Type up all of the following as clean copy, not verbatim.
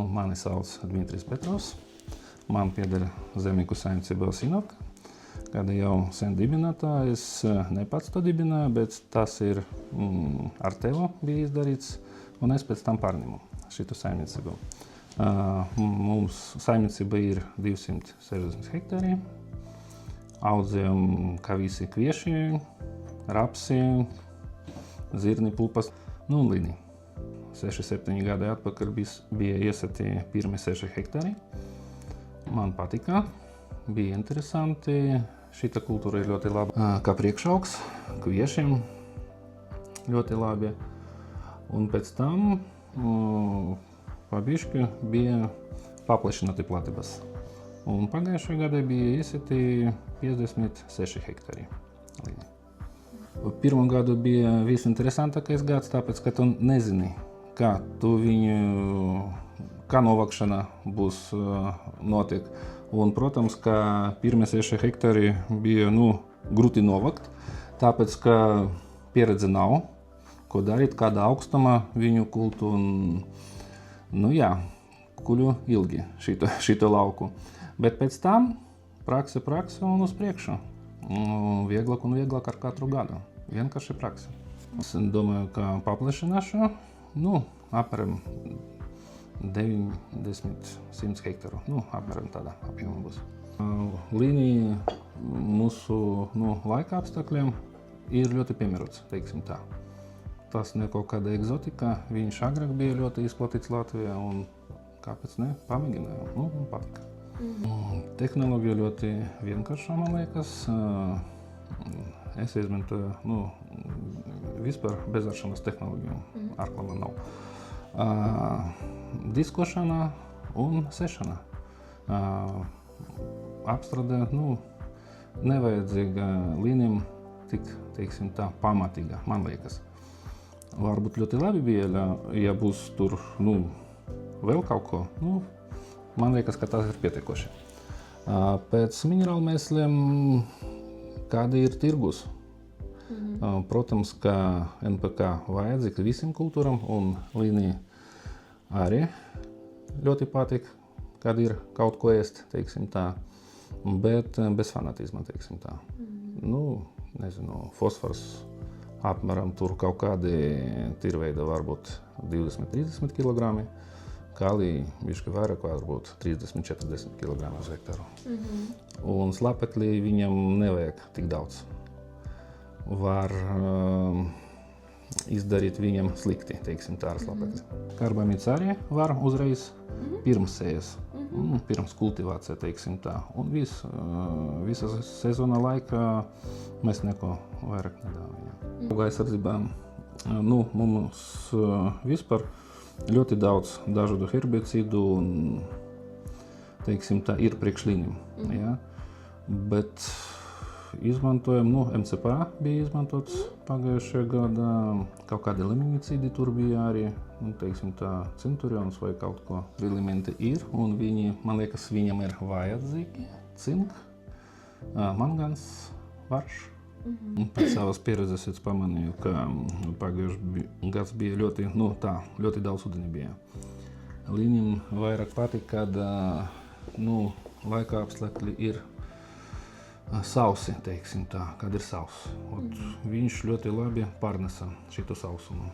Mani sauc Dmitrijs Petrovs. Man pieder zemnieku saimniecība Osinovka. Kāda jau sen dibinātā, es ne pats to dibināju, bet tas ir ar tevu bija izdarīts, un es pēc tam pārņemu šitu saimniecību. Mums saimniecība ir 260 hektāri. Audzējam kā visi kvieši, rapsi, zirni, pupas, un līni. 6-7 gadi atpakaļ bija iesati pirmi 6 hektāri. Man patika, bija interesanti. Šita kultūra ir ļoti laba. Kā priekšaugs, kviešiem ļoti labi. Un pēc tam pabišķi bija paplašināti platības. Un pagājušajā gadā bija iesati 56 hektāri. Pirmo gadu bija visinteresantākais gads, tāpēc, ka tu nezini, kā novākšana būs notiek. Un, protams, ka pirmie 6 hektāri bija grūti novākt, tāpēc, ka pieredze nav, ko darīt, kādā augstumā viņu kultu. Kuļu ilgi šito lauku. Bet pēc tam prakse un uz priekšu. Vieglāk un vieglāk ar katru gadu. Vienkārši prakse. Es domāju, ka paplašināšu, apmēram 90-100 hektāru. Apmēram tādā apjomā būs. Līnija mūsu laika apstākļiem ir ļoti piemērots, teiksim tā. Tas ne kaut kāda egzotika. Viņš agrāk bija ļoti izplatīts Latvijā un kāpēc ne? Pamēģināju. Man patika. Tehnoloģija ļoti vienkārša, man liekas. Es izmantoju vispār bezaršanas tehnoloģiju. Arklama nav. Diskošana un sešana. Apstrādē, nevajadzīga līnijam tik, teiksim tā, pamatīga, man liekas. Varbūt ļoti labi bija, ja būs tur, vēl kaut ko. Man liekas, ka tas ir pietiekoši. Pēc minerālmēsliem, kāda ir tirgus? Protams, ka NPK vajadzīgs visiem kultūram, un līnija arī ļoti patīk, kad ir kaut ko ēst, teiksim tā, bet bez fanatisma, teiksim tā. Nezinu, fosfors apmēram tur kaut kādi tirveida varbūt 20-30 kg, kalī bišķi vairāk varbūt 30-40 kg uz hektāru. Un slāpekļi viņam nevajag tik daudz. Var izdarīt viņam slikti, teiksim tā, ar slāpekļi. Karbamīds arī var uzreiz pirms sējas, pirms kultivācija, teiksim tā. Un visa sezona laikā mēs neko vairāk nedām. Aizsardzībā, mums vispār ļoti daudz dažādu herbicīdu un, teiksim tā, ir priekšlīnijam. Ja? Bet izmantojam, MCP bija izmantots pagājušajā gadā, kaut kādi liminicīdi tur bija arī, teiksim tā, Centurions vai kaut ko. Elementi ir, un viņi, man liekas, viņam ir vajadzīgi cink, mangans, varš. Pēc savas pieredzes es pamanīju, ka pagājušajā gads bija ļoti daudz ūdeni bija. Līnijam vairāk patīk, kad laika apstākļi ir sausi, teiksim tā, kad ir sauss. Viņš ļoti labi pārnesa šitu sausumu.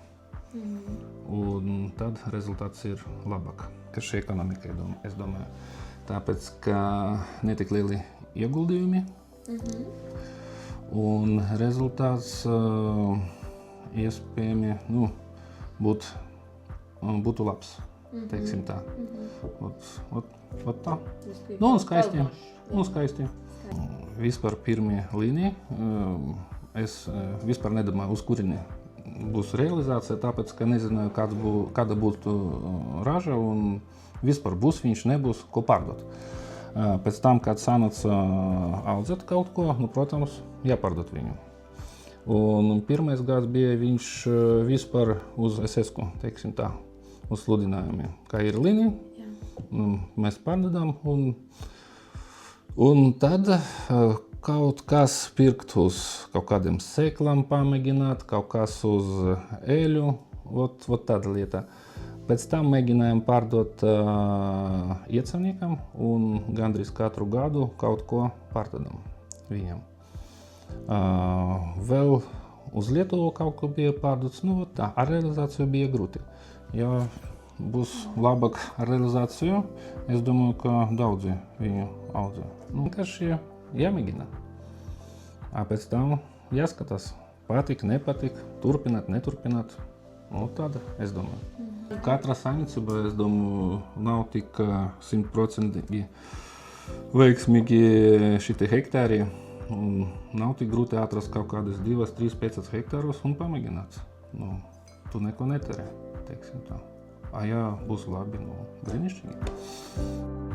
Un tad rezultāts ir labāk. Ka šī ekonomika, es domāju, tāpēc, ka netik lieli ieguldījumi. Un rezultāts iespējami būtu labs, teiksim tā. Tā. Un skaisti. Vispār pirmie līnija, es vispār nedomāju, uz kurieni būs realizācija, tāpēc, ka nezināju, kāda būtu raža un vispār būs viņš, nebūs, ko pārdot. Pēc tam, kad sanāca audzēt kaut ko, protams, jāpārdot viņu. Un pirmais gads bija viņš vispār uz SS-ku, teiksim tā, uz sludinājumiem. Kā ir līnija, mēs pārdodām un tad kaut kas pirkt uz kaut kādiem sēklām pamēģināt, kaut kas uz eļu, tāda lieta. Pēc tam mēģinājām pārdot iecavniekam un gandrīz katru gadu kaut ko pārdodam viņam. Vēl uz Lietuvu kaut ko bija pārdots, nu tā, ar realizāciju bija grūti. Ja būs labāk ar realizāciju, es domāju, ka daudzi viņu audzē. Nu, vienkārši jāmēģina. Pēc tam jāskatās, patīk, nepatīk, turpināt, neturpināt. Nu, tāda, es domāju. Katra saimniecība, es domāju, nav tik 100% veiksmīgi šitie hektāri. Un nav tik grūti atrast kaut kādas 2, 3, 5 hektārus un pamēģināt. Nu, tu neko neterē, teiksim tā. Ja būs labi, nu, brīnišķīgi.